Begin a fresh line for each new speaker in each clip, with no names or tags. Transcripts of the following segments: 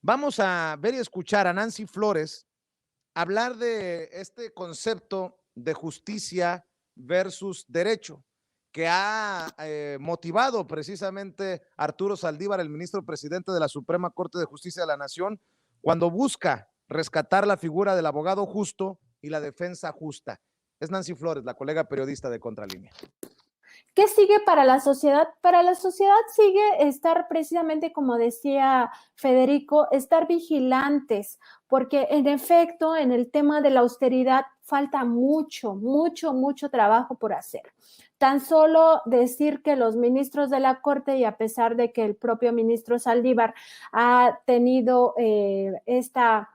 Vamos a ver y escuchar a Nancy Flores hablar de este concepto de justicia versus derecho que ha motivado precisamente Arturo Saldívar, el ministro presidente de la Suprema Corte de Justicia de la Nación, cuando busca rescatar la figura del abogado justo y la defensa justa. Es Nancy Flores, la colega periodista de Contralínea.
¿Qué sigue para la sociedad? Para la sociedad sigue estar precisamente, como decía Federico, estar vigilantes, porque en efecto, en el tema de la austeridad falta mucho trabajo por hacer. Tan solo decir que los ministros de la Corte, y a pesar de que el propio ministro Saldívar ha tenido esta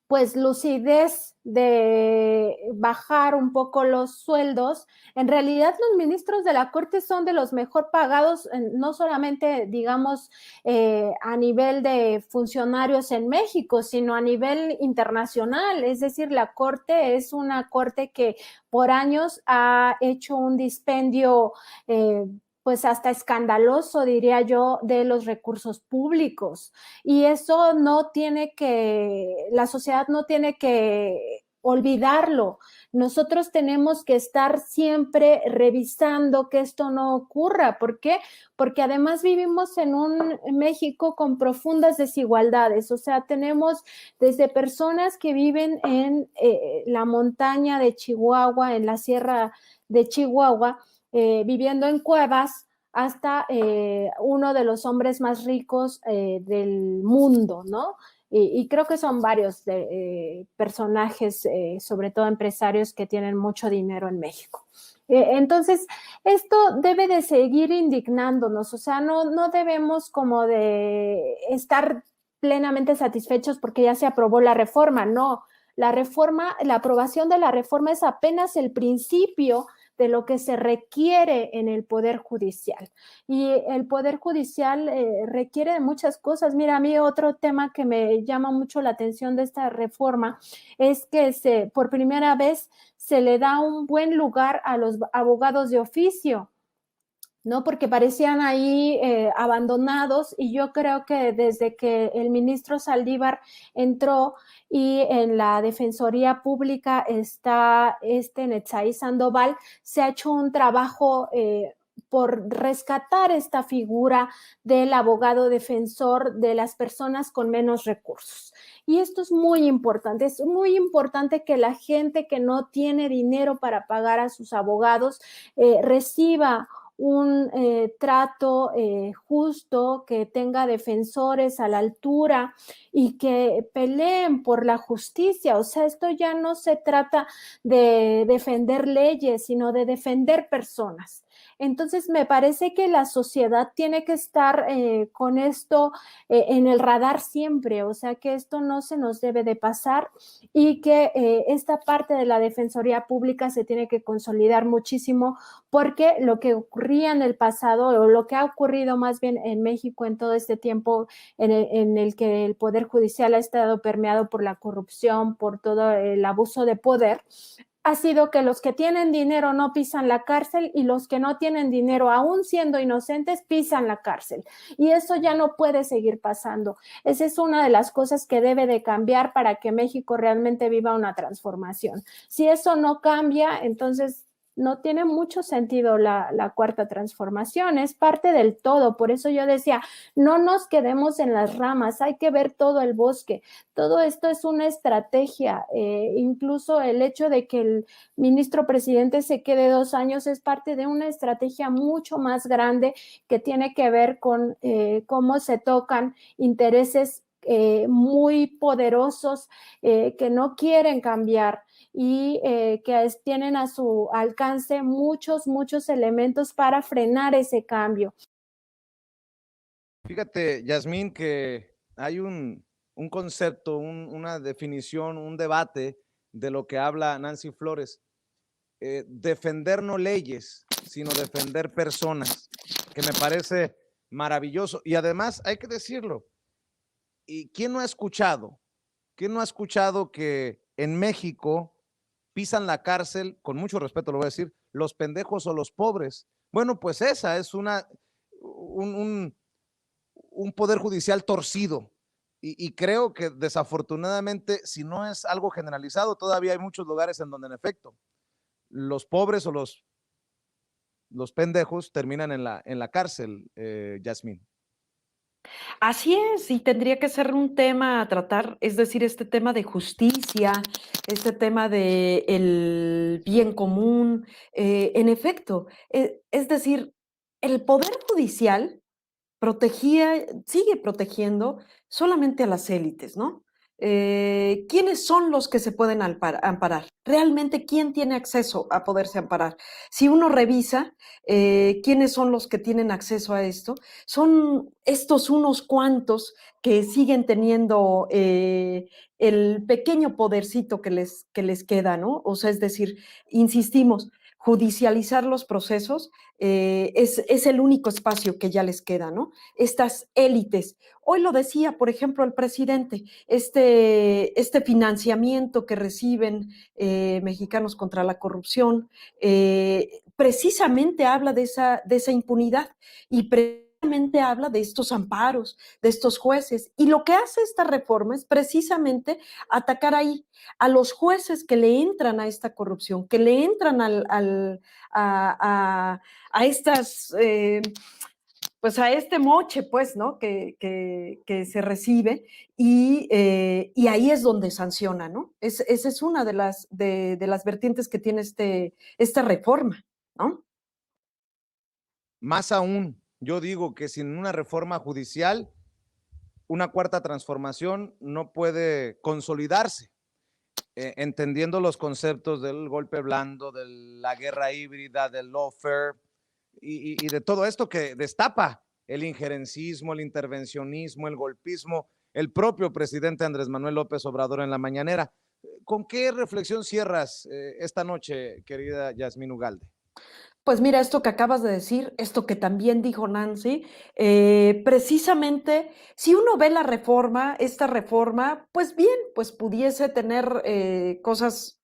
pues lucidez de bajar un poco los sueldos, en realidad los ministros de la Corte son de los mejor pagados, no solamente, digamos, a nivel de funcionarios en México, sino a nivel internacional. Es decir, la Corte es una Corte que por años ha hecho un dispendio pues hasta escandaloso, diría yo, de los recursos públicos. Y eso no tiene que, la sociedad no tiene que olvidarlo. Nosotros tenemos que estar siempre revisando que esto no ocurra. ¿Por qué? Porque además vivimos en un México con profundas desigualdades. O sea, tenemos desde personas que viven en la montaña de Chihuahua, en la sierra de Chihuahua, viviendo en cuevas, hasta uno de los hombres más ricos del mundo, ¿no? Y creo que son varios personajes, sobre todo empresarios, que tienen mucho dinero en México. Entonces, esto debe de seguir indignándonos, o sea, no debemos como de estar plenamente satisfechos porque ya se aprobó la reforma, no. La reforma, la aprobación de la reforma es apenas el principio de lo que se requiere en el Poder Judicial. Y el Poder Judicial requiere de muchas cosas. Mira, a mí otro tema que me llama mucho la atención de esta reforma es que por primera vez se le da un buen lugar a los abogados de oficio, ¿no? Porque parecían ahí abandonados, y yo creo que desde que el ministro Saldívar entró y en la Defensoría Pública está Netzaí Sandoval, se ha hecho un trabajo por rescatar esta figura del abogado defensor de las personas con menos recursos. Y esto es muy importante que la gente que no tiene dinero para pagar a sus abogados reciba un trato justo, que tenga defensores a la altura y que peleen por la justicia. O sea, esto ya no se trata de defender leyes, sino de defender personas. Entonces, me parece que la sociedad tiene que estar con esto en el radar siempre, o sea, que esto no se nos debe de pasar, y que esta parte de la Defensoría Pública se tiene que consolidar muchísimo, porque lo que ocurría en el pasado, o lo que ha ocurrido más bien en México en todo este tiempo en el que el Poder Judicial ha estado permeado por la corrupción, por todo el abuso de poder, ha sido que los que tienen dinero no pisan la cárcel, y los que no tienen dinero, aún siendo inocentes, pisan la cárcel. Y eso ya no puede seguir pasando. Esa es una de las cosas que debe de cambiar para que México realmente viva una transformación. Si eso no cambia, entonces no tiene mucho sentido la cuarta transformación, es parte del todo. Por eso yo decía, no nos quedemos en las ramas, hay que ver todo el bosque. Todo esto es una estrategia, incluso el hecho de que el ministro presidente se quede 2 años es parte de una estrategia mucho más grande, que tiene que ver con cómo se tocan intereses muy poderosos que no quieren cambiar, y que tienen a su alcance muchos elementos para frenar ese cambio.
Fíjate, Yasmín, que hay un concepto, una definición, un debate de lo que habla Nancy Flores. Defender no leyes, sino defender personas, que me parece maravilloso. Y además, hay que decirlo, ¿y quién no ha escuchado? ¿Quién no ha escuchado que en México pisan la cárcel, con mucho respeto lo voy a decir, los pendejos o los pobres? Bueno, pues esa es un poder judicial torcido, Y creo que desafortunadamente, si no es algo generalizado, todavía hay muchos lugares en donde en efecto los pobres o los pendejos terminan en la cárcel, Yasmín.
Así es, y tendría que ser un tema a tratar, es decir, este tema de justicia, este tema de el bien común, en efecto, es decir, el poder judicial protegía, sigue protegiendo solamente a las élites, ¿no? ¿Quiénes son los que se pueden amparar? ¿Realmente quién tiene acceso a poderse amparar? Si uno revisa quiénes son los que tienen acceso a esto, son estos unos cuantos que siguen teniendo el pequeño podercito que les queda, ¿no? O sea, es decir, insistimos, judicializar los procesos es el único espacio que ya les queda, ¿no? Estas élites. Hoy lo decía, por ejemplo, el presidente, este financiamiento que reciben mexicanos contra la corrupción, precisamente habla de esa impunidad y precisamente habla de estos amparos, de estos jueces. Y lo que hace esta reforma es precisamente atacar ahí a los jueces que le entran a esta corrupción, que le entran a estas, pues a este moche, pues, ¿no? Que se recibe y ahí es donde sanciona, ¿no? Esa es una de las vertientes que tiene esta reforma, ¿no?
Más aún, yo digo que sin una reforma judicial, una cuarta transformación no puede consolidarse, entendiendo los conceptos del golpe blando, de la guerra híbrida, del lawfare y de todo esto que destapa el injerencismo, el intervencionismo, el golpismo, el propio presidente Andrés Manuel López Obrador en la mañanera. ¿Con qué reflexión cierras esta noche, querida Yasmín Ugalde?
Pues mira, esto que acabas de decir, esto que también dijo Nancy, precisamente, si uno ve la reforma, esta reforma, pues bien, pues pudiese tener cosas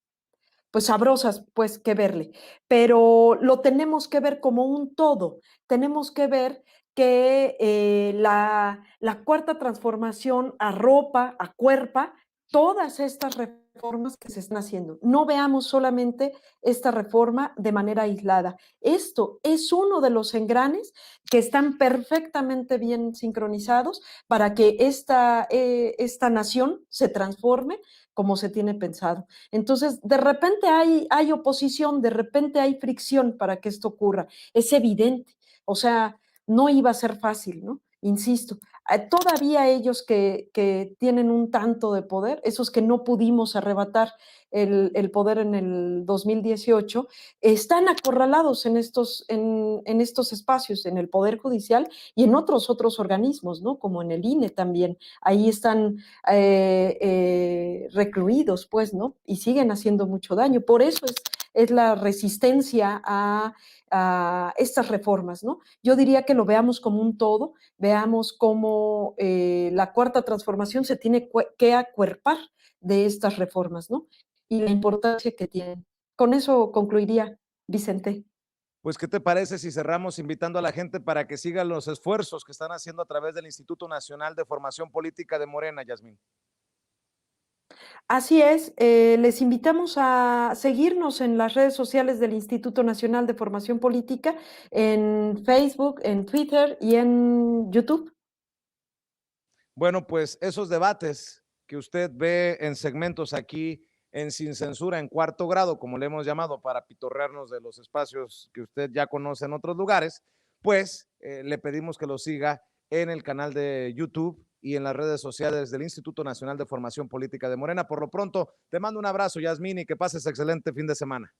pues sabrosas, pues que verle, pero lo tenemos que ver como un todo, tenemos que ver que la cuarta transformación arropa, acuerpa todas estas reformas que se están haciendo. No veamos solamente esta reforma de manera aislada. Esto es uno de los engranes que están perfectamente bien sincronizados para que esta nación se transforme como se tiene pensado. Entonces, de repente hay oposición, de repente hay fricción para que esto ocurra. Es evidente. O sea, no iba a ser fácil, ¿no? Insisto, todavía ellos que tienen un tanto de poder, esos que no pudimos arrebatar el poder en el 2018, están acorralados en estos espacios, en el Poder Judicial y en otros organismos, ¿no? Como en el INE también. Ahí están recluidos, pues, ¿no? Y siguen haciendo mucho daño. Por eso es la resistencia a estas reformas, ¿no? Yo diría que lo veamos como un todo, veamos cómo la cuarta transformación se tiene que acuerpar de estas reformas, ¿no? Y la importancia que tienen. Con eso concluiría, Vicente.
Pues, ¿qué te parece si cerramos invitando a la gente para que siga los esfuerzos que están haciendo a través del Instituto Nacional de Formación Política de Morena, Yasmín?
Así es, les invitamos a seguirnos en las redes sociales del Instituto Nacional de Formación Política, en Facebook, en Twitter y en YouTube.
Bueno, pues esos debates que usted ve en segmentos aquí en Sin Censura en cuarto grado, como le hemos llamado, para pitorrearnos de los espacios que usted ya conoce en otros lugares, pues le pedimos que lo siga en el canal de YouTube y en las redes sociales del Instituto Nacional de Formación Política de Morena. Por lo pronto, te mando un abrazo, Yasmín, y que pases excelente fin de semana.